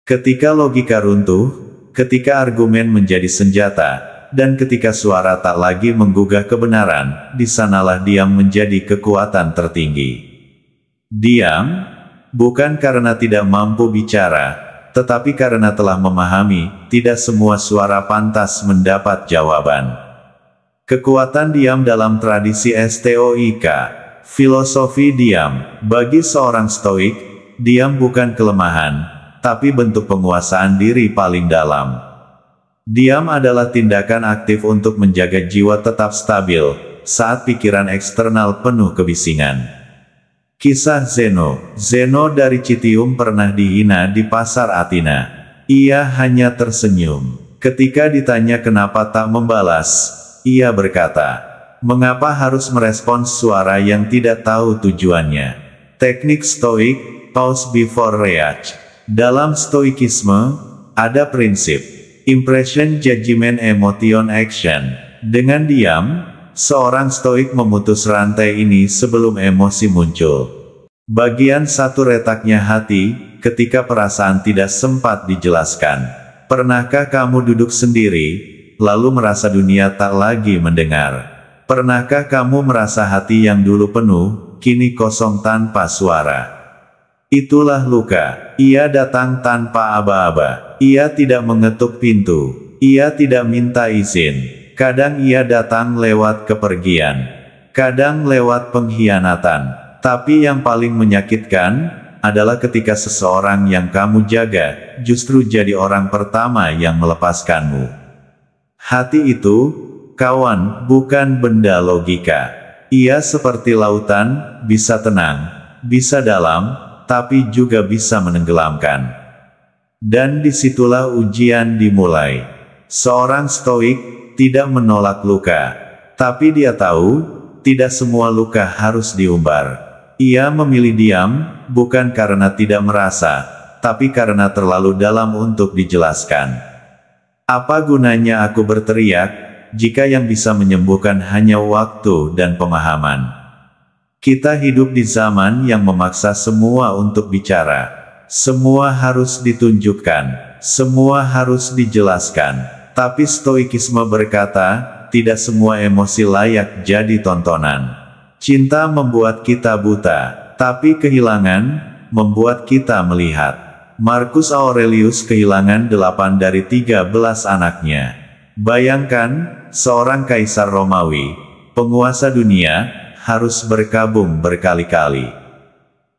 Ketika logika runtuh, ketika argumen menjadi senjata, dan ketika suara tak lagi menggugah kebenaran, di sanalah diam menjadi kekuatan tertinggi. Diam, bukan karena tidak mampu bicara, tetapi karena telah memahami, tidak semua suara pantas mendapat jawaban. Kekuatan diam dalam tradisi Stoik. Filosofi diam, bagi seorang Stoik, diam bukan kelemahan, tapi bentuk penguasaan diri paling dalam. Diam adalah tindakan aktif untuk menjaga jiwa tetap stabil, saat pikiran eksternal penuh kebisingan. Kisah Zeno. Zeno dari Citium pernah dihina di pasar Athena. Ia hanya tersenyum. Ketika ditanya kenapa tak membalas, ia berkata, "Mengapa harus merespons suara yang tidak tahu tujuannya?" Teknik Stoik, pause before react. Dalam Stoikisme, ada prinsip impression, judgment, emotion, action. Dengan diam, seorang Stoik memutus rantai ini sebelum emosi muncul. Bagian satu retaknya hati, ketika perasaan tidak sempat dijelaskan. Pernahkah kamu duduk sendiri, lalu merasa dunia tak lagi mendengar? Pernahkah kamu merasa hati yang dulu penuh, kini kosong tanpa suara? Itulah luka. Ia datang tanpa aba-aba. Ia tidak mengetuk pintu. Ia tidak minta izin. Kadang ia datang lewat kepergian. Kadang lewat pengkhianatan. Tapi yang paling menyakitkan adalah ketika seseorang yang kamu jaga justru jadi orang pertama yang melepaskanmu. Hati itu, kawan, bukan benda logika. Ia seperti lautan, bisa tenang, bisa dalam, tapi juga bisa menenggelamkan. Dan disitulah ujian dimulai. Seorang Stoik tidak menolak luka, tapi dia tahu, tidak semua luka harus diumbar. Ia memilih diam, bukan karena tidak merasa, tapi karena terlalu dalam untuk dijelaskan. Apa gunanya aku berteriak, jika yang bisa menyembuhkan hanya waktu dan pemahaman? Kita hidup di zaman yang memaksa semua untuk bicara. Semua harus ditunjukkan. Semua harus dijelaskan. Tapi Stoikisme berkata, tidak semua emosi layak jadi tontonan. Cinta membuat kita buta, tapi kehilangan membuat kita melihat. Marcus Aurelius kehilangan 8 dari 13 anaknya. Bayangkan, seorang kaisar Romawi, penguasa dunia, harus berkabung berkali-kali.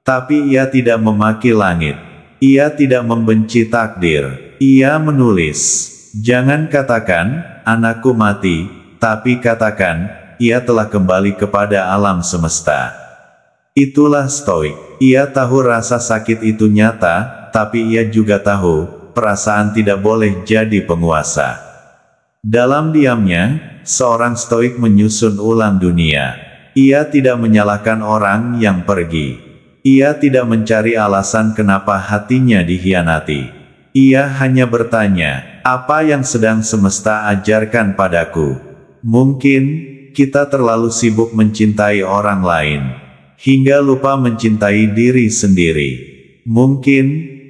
Tapi ia tidak memaki langit. Ia tidak membenci takdir. Ia menulis, "Jangan katakan, anakku mati," tapi katakan, ia telah kembali kepada alam semesta. Itulah Stoik. Ia tahu rasa sakit itu nyata, tapi ia juga tahu, perasaan tidak boleh jadi penguasa. Dalam diamnya, seorang Stoik menyusun ulang dunia. Ia tidak menyalahkan orang yang pergi. Ia tidak mencari alasan kenapa hatinya dikhianati. Ia hanya bertanya, apa yang sedang semesta ajarkan padaku? Mungkin, kita terlalu sibuk mencintai orang lain, hingga lupa mencintai diri sendiri. Mungkin,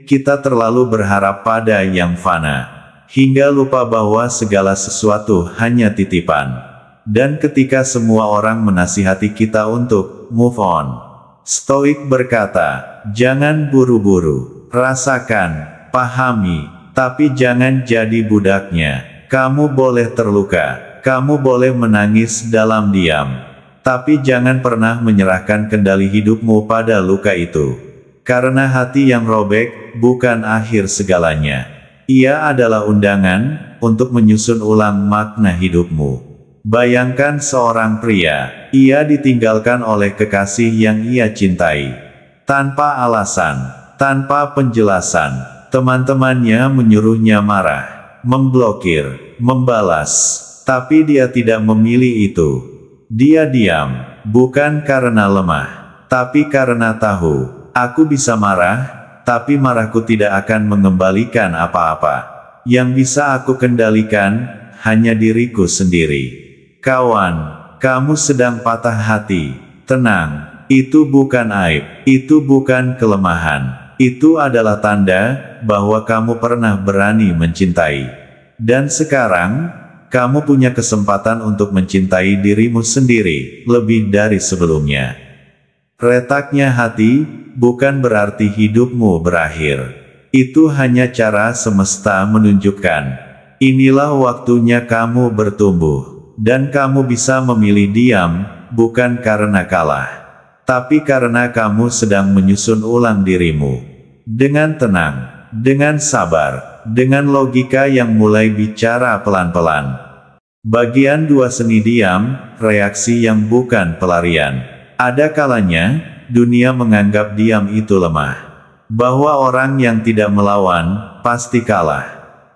kita terlalu berharap pada yang fana, hingga lupa bahwa segala sesuatu hanya titipan. Dan ketika semua orang menasihati kita untuk move on, Stoik berkata, jangan buru-buru, rasakan, pahami, tapi jangan jadi budaknya. Kamu boleh terluka, kamu boleh menangis dalam diam, tapi jangan pernah menyerahkan kendali hidupmu pada luka itu. Karena hati yang robek, bukan akhir segalanya. Ia adalah undangan untuk menyusun ulang makna hidupmu. Bayangkan seorang pria, ia ditinggalkan oleh kekasih yang ia cintai. Tanpa alasan, tanpa penjelasan, teman-temannya menyuruhnya marah, memblokir, membalas. Tapi dia tidak memilih itu. Dia diam, bukan karena lemah, tapi karena tahu, aku bisa marah, tapi marahku tidak akan mengembalikan apa-apa. Yang bisa aku kendalikan, hanya diriku sendiri. Kawan, kamu sedang patah hati. Tenang, itu bukan aib, itu bukan kelemahan. Itu adalah tanda bahwa kamu pernah berani mencintai. Dan sekarang, kamu punya kesempatan untuk mencintai dirimu sendiri lebih dari sebelumnya. Retaknya hati bukan berarti hidupmu berakhir. Itu hanya cara semesta menunjukkan, inilah waktunya kamu bertumbuh. Dan kamu bisa memilih diam, bukan karena kalah, tapi karena kamu sedang menyusun ulang dirimu. Dengan tenang, dengan sabar, dengan logika yang mulai bicara pelan-pelan. Bagian 2 seni diam, reaksi yang bukan pelarian. Ada kalanya, dunia menganggap diam itu lemah. Bahwa orang yang tidak melawan, pasti kalah.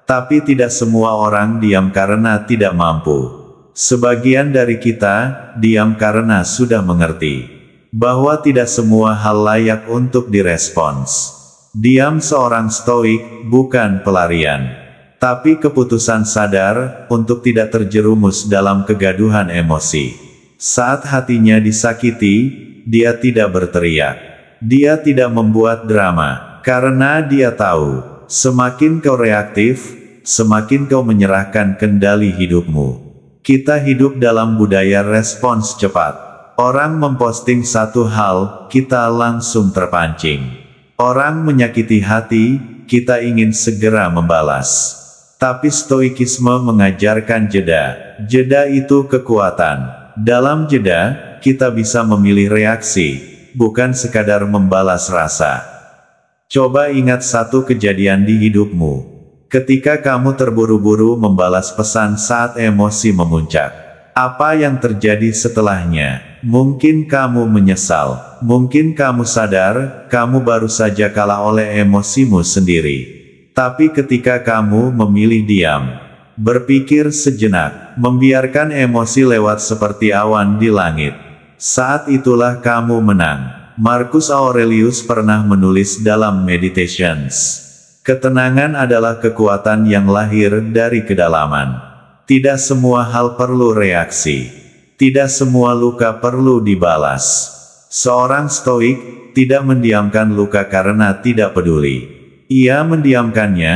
Tapi tidak semua orang diam karena tidak mampu. Sebagian dari kita, diam karena sudah mengerti bahwa tidak semua hal layak untuk direspons. Diam seorang stoik, bukan pelarian, tapi keputusan sadar, untuk tidak terjerumus dalam kegaduhan emosi. Saat hatinya disakiti, dia tidak berteriak. Dia tidak membuat drama, karena dia tahu, semakin kau reaktif, semakin kau menyerahkan kendali hidupmu. Kita hidup dalam budaya respons cepat. Orang memposting satu hal, kita langsung terpancing. Orang menyakiti hati, kita ingin segera membalas. Tapi stoikisme mengajarkan jeda. Jeda itu kekuatan. Dalam jeda, kita bisa memilih reaksi, bukan sekadar membalas rasa. Coba ingat satu kejadian di hidupmu. Ketika kamu terburu-buru membalas pesan saat emosi memuncak. Apa yang terjadi setelahnya? Mungkin kamu menyesal, mungkin kamu sadar, kamu baru saja kalah oleh emosimu sendiri. Tapi ketika kamu memilih diam, berpikir sejenak, membiarkan emosi lewat seperti awan di langit, saat itulah kamu menang. Marcus Aurelius pernah menulis dalam Meditations, ketenangan adalah kekuatan yang lahir dari kedalaman. Tidak semua hal perlu reaksi. Tidak semua luka perlu dibalas. Seorang stoik tidak mendiamkan luka karena tidak peduli. Ia mendiamkannya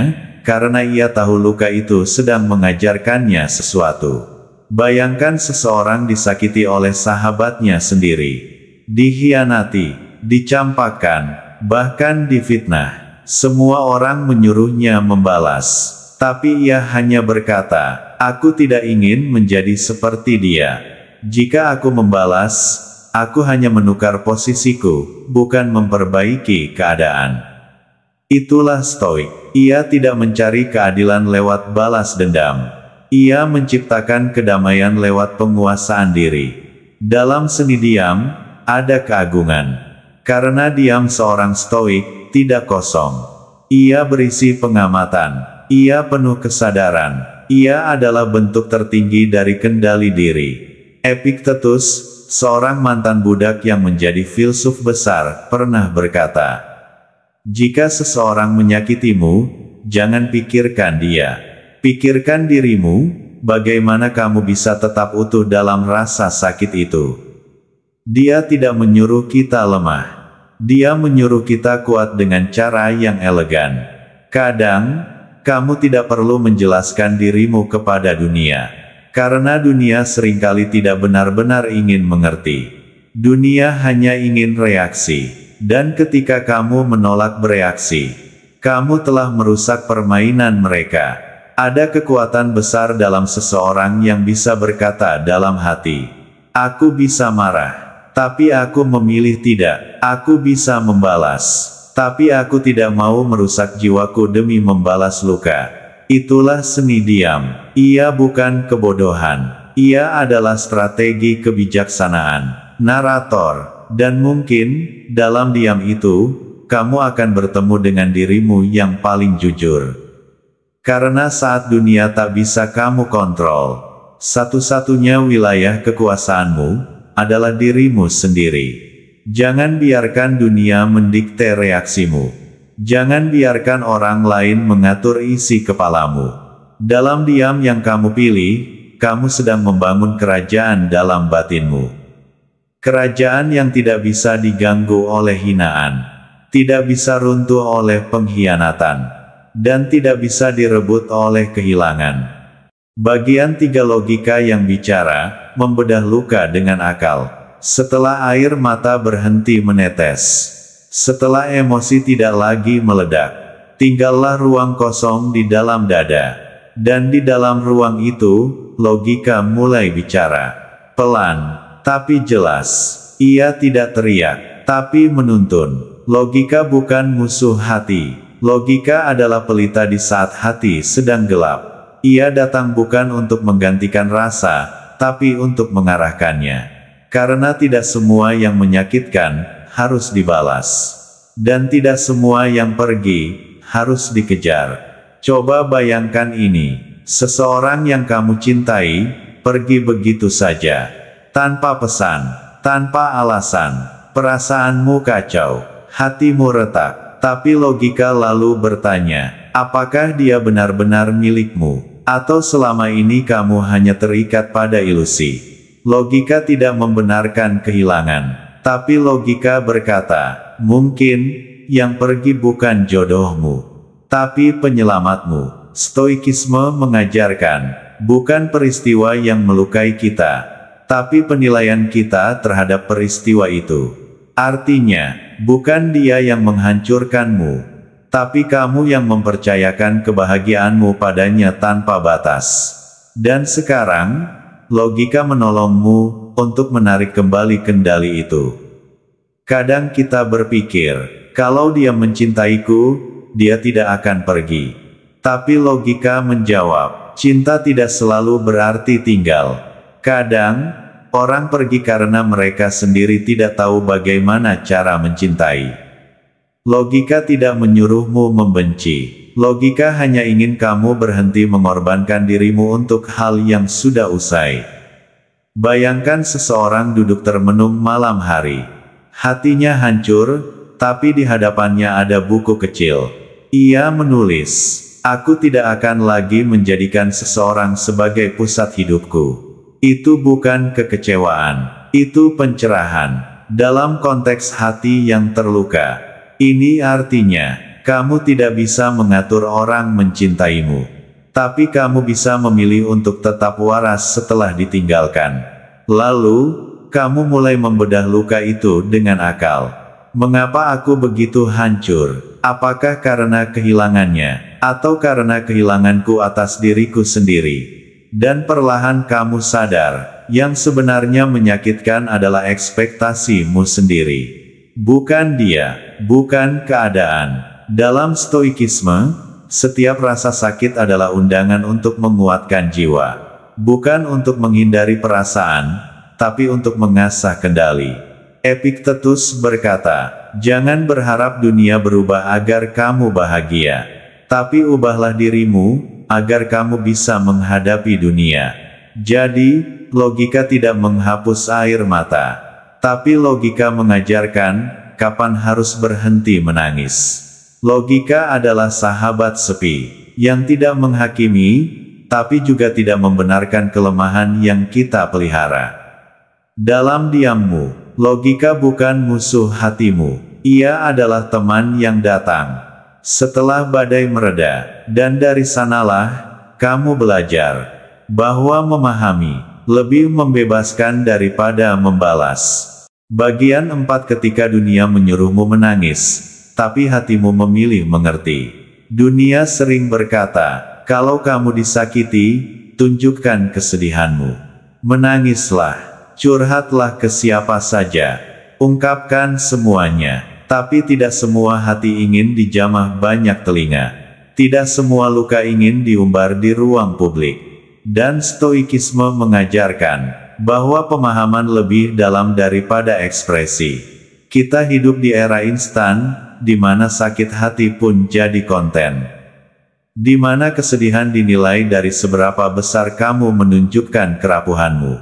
karena ia tahu luka itu sedang mengajarkannya sesuatu. Bayangkan seseorang disakiti oleh sahabatnya sendiri. Dikhianati, dicampakkan, bahkan difitnah. Semua orang menyuruhnya membalas. Tapi ia hanya berkata, aku tidak ingin menjadi seperti dia. Jika aku membalas, aku hanya menukar posisiku, bukan memperbaiki keadaan. Itulah stoik. Ia tidak mencari keadilan lewat balas dendam. Ia menciptakan kedamaian lewat penguasaan diri. Dalam seni diam, ada keagungan. Karena diam seorang stoik tidak kosong. Ia berisi pengamatan. Ia penuh kesadaran. Ia adalah bentuk tertinggi dari kendali diri. Epictetus, seorang mantan budak yang menjadi filsuf besar, pernah berkata, jika seseorang menyakitimu, jangan pikirkan dia. Pikirkan dirimu, bagaimana kamu bisa tetap utuh dalam rasa sakit itu. Dia tidak menyuruh kita lemah. Dia menyuruh kita kuat dengan cara yang elegan. Kadang, kamu tidak perlu menjelaskan dirimu kepada dunia. Karena dunia seringkali tidak benar-benar ingin mengerti. Dunia hanya ingin reaksi. Dan ketika kamu menolak bereaksi, kamu telah merusak permainan mereka. Ada kekuatan besar dalam seseorang yang bisa berkata dalam hati, aku bisa marah, tapi aku memilih tidak. Aku bisa membalas, tapi aku tidak mau merusak jiwaku demi membalas luka. Itulah seni diam. Ia bukan kebodohan. Ia adalah strategi kebijaksanaan. Narator. Dan mungkin, dalam diam itu, kamu akan bertemu dengan dirimu yang paling jujur. Karena saat dunia tak bisa kamu kontrol, satu-satunya wilayah kekuasaanmu adalah dirimu sendiri. Jangan biarkan dunia mendikte reaksimu. Jangan biarkan orang lain mengatur isi kepalamu. Dalam diam yang kamu pilih, kamu sedang membangun kerajaan dalam batinmu. Kerajaan yang tidak bisa diganggu oleh hinaan. tidak bisa runtuh oleh pengkhianatan, dan tidak bisa direbut oleh kehilangan. Bagian 3 logika yang bicara, membedah luka dengan akal. Setelah air mata berhenti menetes, setelah emosi tidak lagi meledak, tinggallah ruang kosong di dalam dada. Dan di dalam ruang itu, logika mulai bicara. Pelan, tapi jelas. Ia tidak teriak, tapi menuntun. Logika bukan musuh hati. Logika adalah pelita di saat hati sedang gelap. Ia datang bukan untuk menggantikan rasa, tapi untuk mengarahkannya. Karena tidak semua yang menyakitkan, harus dibalas. Dan tidak semua yang pergi, harus dikejar. Coba bayangkan ini, seseorang yang kamu cintai, pergi begitu saja. Tanpa pesan, tanpa alasan, perasaanmu kacau, hatimu retak, tapi logika lalu bertanya, apakah dia benar-benar milikmu? Atau selama ini kamu hanya terikat pada ilusi? Logika tidak membenarkan kehilangan, tapi logika berkata, mungkin, yang pergi bukan jodohmu, tapi penyelamatmu. Stoikisme mengajarkan, bukan peristiwa yang melukai kita, tapi penilaian kita terhadap peristiwa itu. Artinya, bukan dia yang menghancurkanmu, tapi kamu yang mempercayakan kebahagiaanmu padanya tanpa batas. Dan sekarang, logika menolongmu untuk menarik kembali kendali itu. Kadang kita berpikir, kalau dia mencintaiku, dia tidak akan pergi. Tapi logika menjawab, cinta tidak selalu berarti tinggal. Kadang, orang pergi karena mereka sendiri tidak tahu bagaimana cara mencintai. Logika tidak menyuruhmu membenci. Logika hanya ingin kamu berhenti mengorbankan dirimu untuk hal yang sudah usai. Bayangkan seseorang duduk termenung malam hari. Hatinya hancur, tapi di hadapannya ada buku kecil. Ia menulis, aku tidak akan lagi menjadikan seseorang sebagai pusat hidupku. Itu bukan kekecewaan, itu pencerahan. Dalam konteks hati yang terluka, ini artinya, kamu tidak bisa mengatur orang mencintaimu. Tapi kamu bisa memilih untuk tetap waras setelah ditinggalkan. Lalu, kamu mulai membedah luka itu dengan akal. Mengapa aku begitu hancur? Apakah karena kehilangannya, atau karena kehilanganku atas diriku sendiri? Dan perlahan kamu sadar, yang sebenarnya menyakitkan adalah ekspektasimu sendiri. Bukan dia, bukan keadaan. Dalam stoikisme, setiap rasa sakit adalah undangan untuk menguatkan jiwa. Bukan untuk menghindari perasaan, tapi untuk mengasah kendali. Epictetus berkata, jangan berharap dunia berubah agar kamu bahagia. Tapi ubahlah dirimu, agar kamu bisa menghadapi dunia. Jadi, logika tidak menghapus air mata. Tapi logika mengajarkan, kapan harus berhenti menangis. Logika adalah sahabat sepi, yang tidak menghakimi, tapi juga tidak membenarkan kelemahan yang kita pelihara. Dalam diammu, logika bukan musuh hatimu. Ia adalah teman yang datang setelah badai mereda, dan dari sanalah, kamu belajar, bahwa memahami, lebih membebaskan daripada membalas. Bagian 4 ketika dunia menyuruhmu menangis, tapi hatimu memilih mengerti. Dunia sering berkata, kalau kamu disakiti, tunjukkan kesedihanmu. Menangislah, curhatlah ke siapa saja, ungkapkan semuanya. Tapi tidak semua hati ingin dijamah banyak telinga. Tidak semua luka ingin diumbar di ruang publik. Dan stoikisme mengajarkan, bahwa pemahaman lebih dalam daripada ekspresi. Kita hidup di era instan, di mana sakit hati pun jadi konten. Di mana kesedihan dinilai dari seberapa besar kamu menunjukkan kerapuhanmu.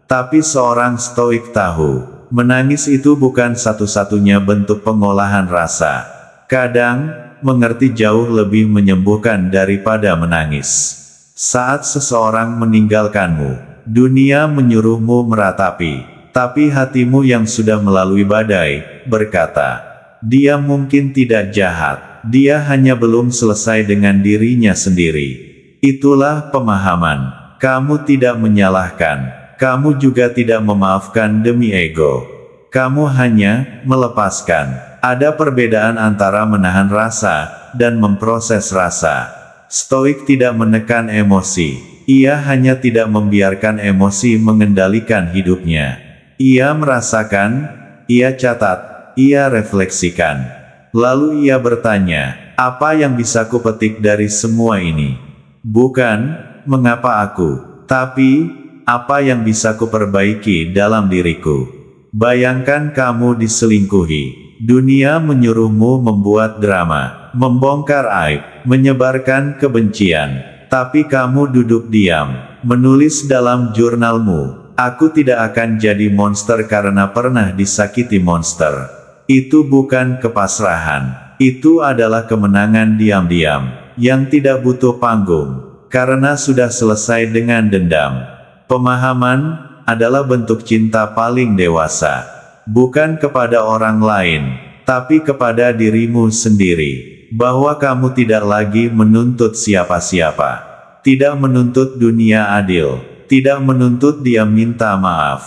Tapi seorang stoik tahu, menangis itu bukan satu-satunya bentuk pengolahan rasa. Kadang, mengerti jauh lebih menyembuhkan daripada menangis. Saat seseorang meninggalkanmu, dunia menyuruhmu meratapi, tapi hatimu yang sudah melalui badai, berkata, Dia mungkin tidak jahat, dia hanya belum selesai dengan dirinya sendiri. Itulah pemahaman. Kamu tidak menyalahkan, kamu juga tidak memaafkan demi ego. Kamu hanya melepaskan. Ada perbedaan antara menahan rasa dan memproses rasa. Stoik tidak menekan emosi. Ia hanya tidak membiarkan emosi mengendalikan hidupnya. Ia merasakan, ia catat, ia refleksikan. Lalu ia bertanya, apa yang bisa kupetik dari semua ini? Bukan, mengapa aku, tapi, apa yang bisa kuperbaiki dalam diriku. Bayangkan kamu diselingkuhi. Dunia menyuruhmu membuat drama, membongkar aib, menyebarkan kebencian. Tapi kamu duduk diam, menulis dalam jurnalmu, aku tidak akan jadi monster karena pernah disakiti monster. Itu bukan kepasrahan. Itu adalah kemenangan diam-diam, yang tidak butuh panggung, karena sudah selesai dengan dendam. Pemahaman adalah bentuk cinta paling dewasa. Bukan kepada orang lain, tapi kepada dirimu sendiri. Bahwa kamu tidak lagi menuntut siapa-siapa. Tidak menuntut dunia adil. Tidak menuntut dia minta maaf.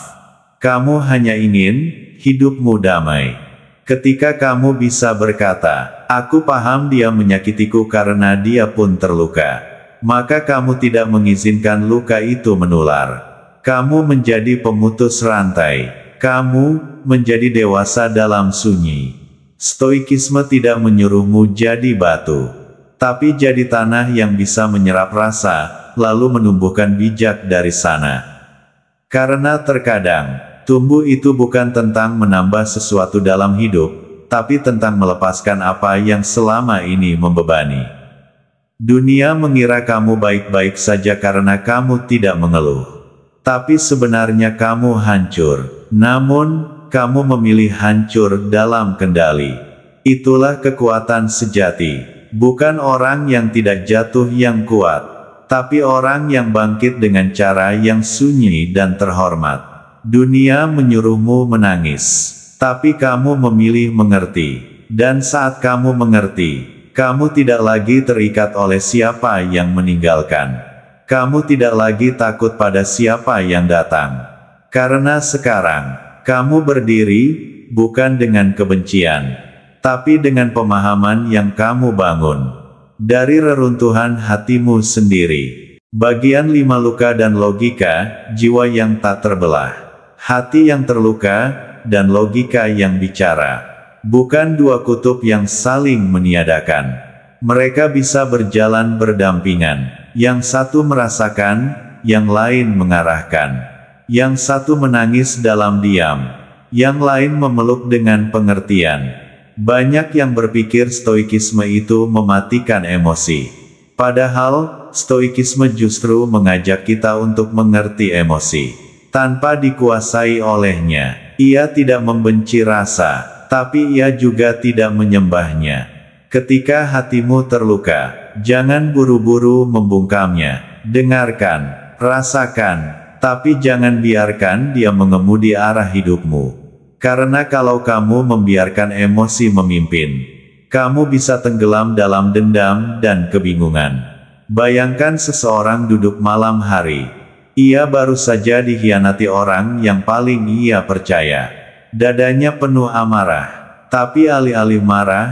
Kamu hanya ingin hidupmu damai. Ketika kamu bisa berkata, aku paham dia menyakitiku karena dia pun terluka. Maka kamu tidak mengizinkan luka itu menular. Kamu menjadi pemutus rantai. Kamu menjadi dewasa dalam sunyi. Stoikisme tidak menyuruhmu jadi batu, tapi jadi tanah yang bisa menyerap rasa, lalu menumbuhkan bijak dari sana. Karena terkadang, tumbuh itu bukan tentang menambah sesuatu dalam hidup, tapi tentang melepaskan apa yang selama ini membebani. Dunia mengira kamu baik-baik saja karena kamu tidak mengeluh. Tapi sebenarnya kamu hancur. Namun, kamu memilih hancur dalam kendali. Itulah kekuatan sejati. Bukan orang yang tidak jatuh yang kuat, tapi orang yang bangkit dengan cara yang sunyi dan terhormat. Dunia menyuruhmu menangis, tapi kamu memilih mengerti. Dan saat kamu mengerti, kamu tidak lagi terikat oleh siapa yang meninggalkan. Kamu tidak lagi takut pada siapa yang datang. Karena sekarang, kamu berdiri, bukan dengan kebencian, tapi dengan pemahaman yang kamu bangun. Dari reruntuhan hatimu sendiri. Bagian 5 luka dan logika, jiwa yang tak terbelah. Hati yang terluka, dan logika yang bicara. Bukan dua kutub yang saling meniadakan. Mereka bisa berjalan berdampingan. Yang satu merasakan, yang lain mengarahkan. Yang satu menangis dalam diam, yang lain memeluk dengan pengertian. Banyak yang berpikir stoikisme itu mematikan emosi. Padahal, stoikisme justru mengajak kita untuk mengerti emosi. Tanpa dikuasai olehnya, ia tidak membenci rasa, tapi ia juga tidak menyembahnya. Ketika hatimu terluka, jangan buru-buru membungkamnya. Dengarkan, rasakan, tapi jangan biarkan dia mengemudi arah hidupmu. Karena kalau kamu membiarkan emosi memimpin, kamu bisa tenggelam dalam dendam dan kebingungan. Bayangkan seseorang duduk malam hari. Ia baru saja dikhianati orang yang paling ia percaya. Dadanya penuh amarah. Tapi alih-alih marah,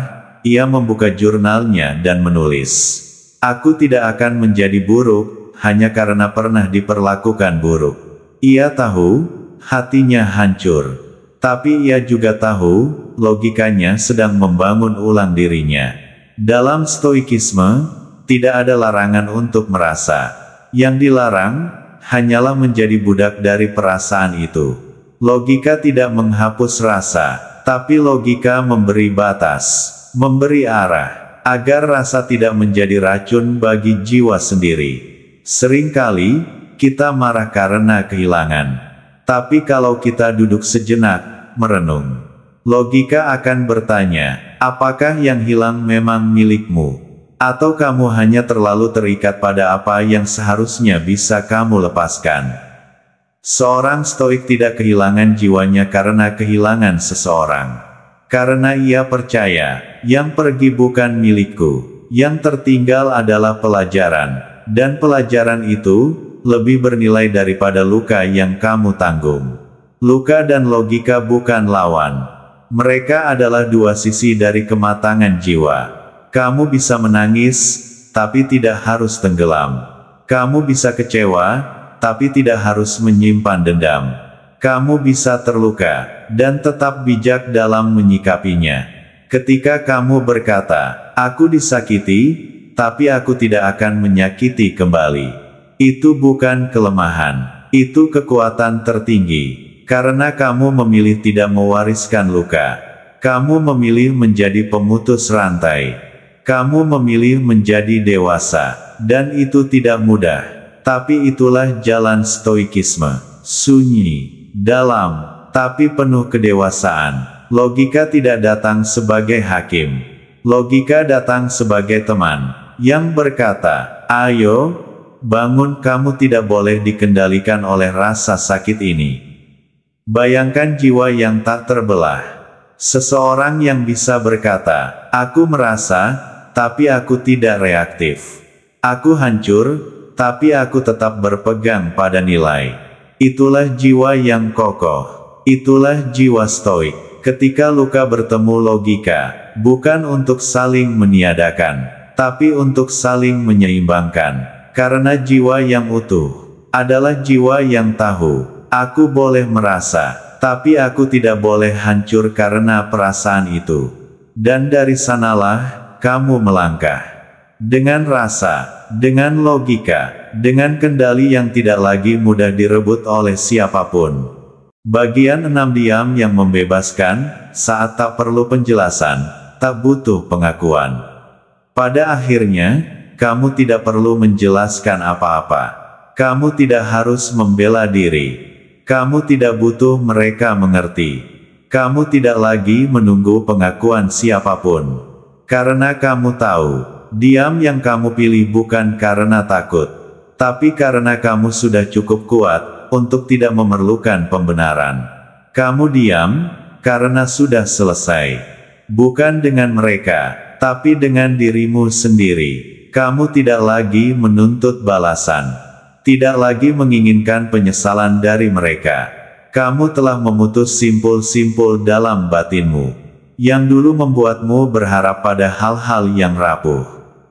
ia membuka jurnalnya dan menulis, aku tidak akan menjadi buruk, hanya karena pernah diperlakukan buruk. Ia tahu, hatinya hancur. Tapi ia juga tahu, logikanya sedang membangun ulang dirinya. Dalam stoikisme, tidak ada larangan untuk merasa. Yang dilarang, hanyalah menjadi budak dari perasaan itu. Logika tidak menghapus rasa, tapi logika memberi batas, memberi arah, agar rasa tidak menjadi racun bagi jiwa sendiri. Seringkali, kita marah karena kehilangan. Tapi kalau kita duduk sejenak, merenung, logika akan bertanya, apakah yang hilang memang milikmu? Atau kamu hanya terlalu terikat pada apa yang seharusnya bisa kamu lepaskan? Seorang stoik tidak kehilangan jiwanya karena kehilangan seseorang. Karena ia percaya, yang pergi bukan milikku, yang tertinggal adalah pelajaran, dan pelajaran itu lebih bernilai daripada luka yang kamu tanggung. Luka dan logika bukan lawan. Mereka adalah dua sisi dari kematangan jiwa. Kamu bisa menangis, tapi tidak harus tenggelam. Kamu bisa kecewa, tapi tidak harus menyimpan dendam. Kamu bisa terluka, dan tetap bijak dalam menyikapinya. Ketika kamu berkata, "Aku disakiti, tapi aku tidak akan menyakiti kembali." Itu bukan kelemahan, itu kekuatan tertinggi. Karena kamu memilih tidak mewariskan luka. Kamu memilih menjadi pemutus rantai. Kamu memilih menjadi dewasa, dan itu tidak mudah. Tapi itulah jalan stoikisme. Sunyi, dalam, tapi penuh kedewasaan. Logika tidak datang sebagai hakim. Logika datang sebagai teman, yang berkata, "Ayo, bangun, kamu tidak boleh dikendalikan oleh rasa sakit ini." Bayangkan jiwa yang tak terbelah. Seseorang yang bisa berkata, "Aku merasa, tapi aku tidak reaktif. Aku hancur, tapi aku tetap berpegang pada nilai." Itulah jiwa yang kokoh. Itulah jiwa stoik. Ketika luka bertemu logika, bukan untuk saling meniadakan, tapi untuk saling menyeimbangkan. Karena jiwa yang utuh adalah jiwa yang tahu, "Aku boleh merasa, tapi aku tidak boleh hancur karena perasaan itu." Dan dari sanalah kamu melangkah. Dengan rasa, dengan logika, dengan kendali yang tidak lagi mudah direbut oleh siapapun. Bagian 6 diam yang membebaskan, saat tak perlu penjelasan, tak butuh pengakuan. Pada akhirnya, kamu tidak perlu menjelaskan apa-apa. Kamu tidak harus membela diri. Kamu tidak butuh mereka mengerti. Kamu tidak lagi menunggu pengakuan siapapun. Karena kamu tahu, diam yang kamu pilih bukan karena takut, tapi karena kamu sudah cukup kuat untuk tidak memerlukan pembenaran. Kamu diam karena sudah selesai. Bukan dengan mereka, tapi dengan dirimu sendiri. Kamu tidak lagi menuntut balasan. Tidak lagi menginginkan penyesalan dari mereka. Kamu telah memutus simpul-simpul dalam batinmu, yang dulu membuatmu berharap pada hal-hal yang rapuh.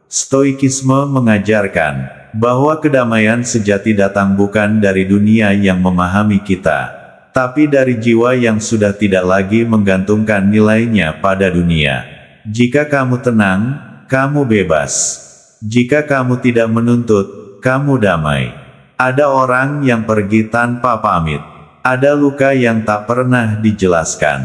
Stoikisme mengajarkan bahwa kedamaian sejati datang bukan dari dunia yang memahami kita, tapi dari jiwa yang sudah tidak lagi menggantungkan nilainya pada dunia. Jika kamu tenang, kamu bebas. Jika kamu tidak menuntut, kamu damai. Ada orang yang pergi tanpa pamit. Ada luka yang tak pernah dijelaskan.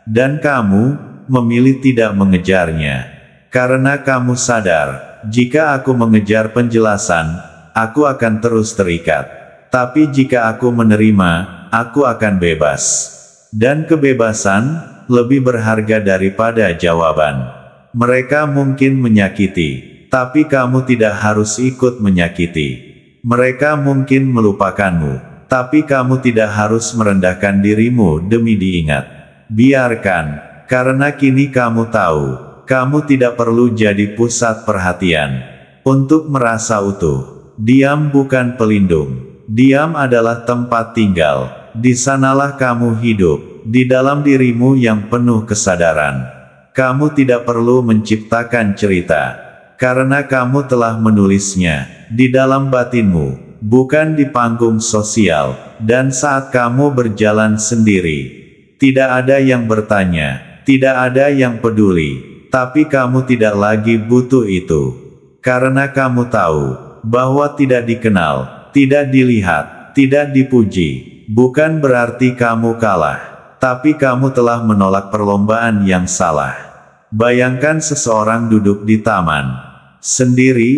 Dan kamu memilih tidak mengejarnya. Karena kamu sadar, jika aku mengejar penjelasan, aku akan terus terikat. Tapi jika aku menerima, aku akan bebas. Dan kebebasan lebih berharga daripada jawaban. Mereka mungkin menyakiti, tapi kamu tidak harus ikut menyakiti. Mereka mungkin melupakanmu, tapi kamu tidak harus merendahkan dirimu demi diingat. Biarkan, karena kini kamu tahu, kamu tidak perlu jadi pusat perhatian untuk merasa utuh. Diam bukan pelindung. Diam adalah tempat tinggal. Di sanalah kamu hidup, di dalam dirimu yang penuh kesadaran. Kamu tidak perlu menciptakan cerita, karena kamu telah menulisnya di dalam batinmu, bukan di panggung sosial. Dan saat kamu berjalan sendiri, tidak ada yang bertanya, tidak ada yang peduli, tapi kamu tidak lagi butuh itu. Karena kamu tahu bahwa tidak dikenal, tidak dilihat, tidak dipuji, bukan berarti kamu kalah, tapi kamu telah menolak perlombaan yang salah. Bayangkan seseorang duduk di taman sendiri,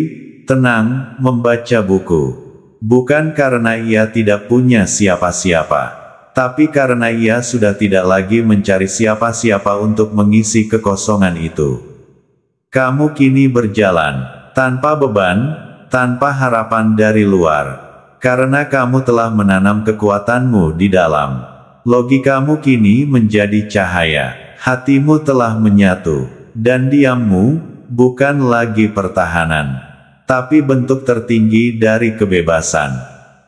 tenang, membaca buku. Bukan karena ia tidak punya siapa-siapa, tapi karena ia sudah tidak lagi mencari siapa-siapa untuk mengisi kekosongan itu. Kamu kini berjalan, tanpa beban, tanpa harapan dari luar. Karena kamu telah menanam kekuatanmu di dalam. Logikamu kini menjadi cahaya, hatimu telah menyatu, dan diammu bukan lagi pertahanan, tapi bentuk tertinggi dari kebebasan.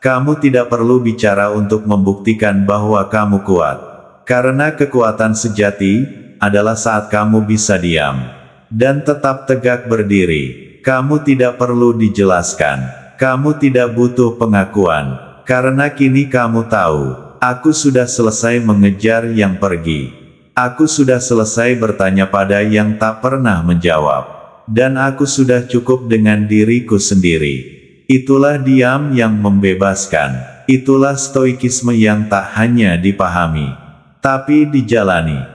Kamu tidak perlu bicara untuk membuktikan bahwa kamu kuat, karena kekuatan sejati adalah saat kamu bisa diam dan tetap tegak berdiri. Kamu tidak perlu dijelaskan, kamu tidak butuh pengakuan, karena kini kamu tahu, aku sudah selesai mengejar yang pergi. Aku sudah selesai bertanya pada yang tak pernah menjawab, dan aku sudah cukup dengan diriku sendiri. Itulah diam yang membebaskan. Itulah stoikisme yang tak hanya dipahami, tapi dijalani.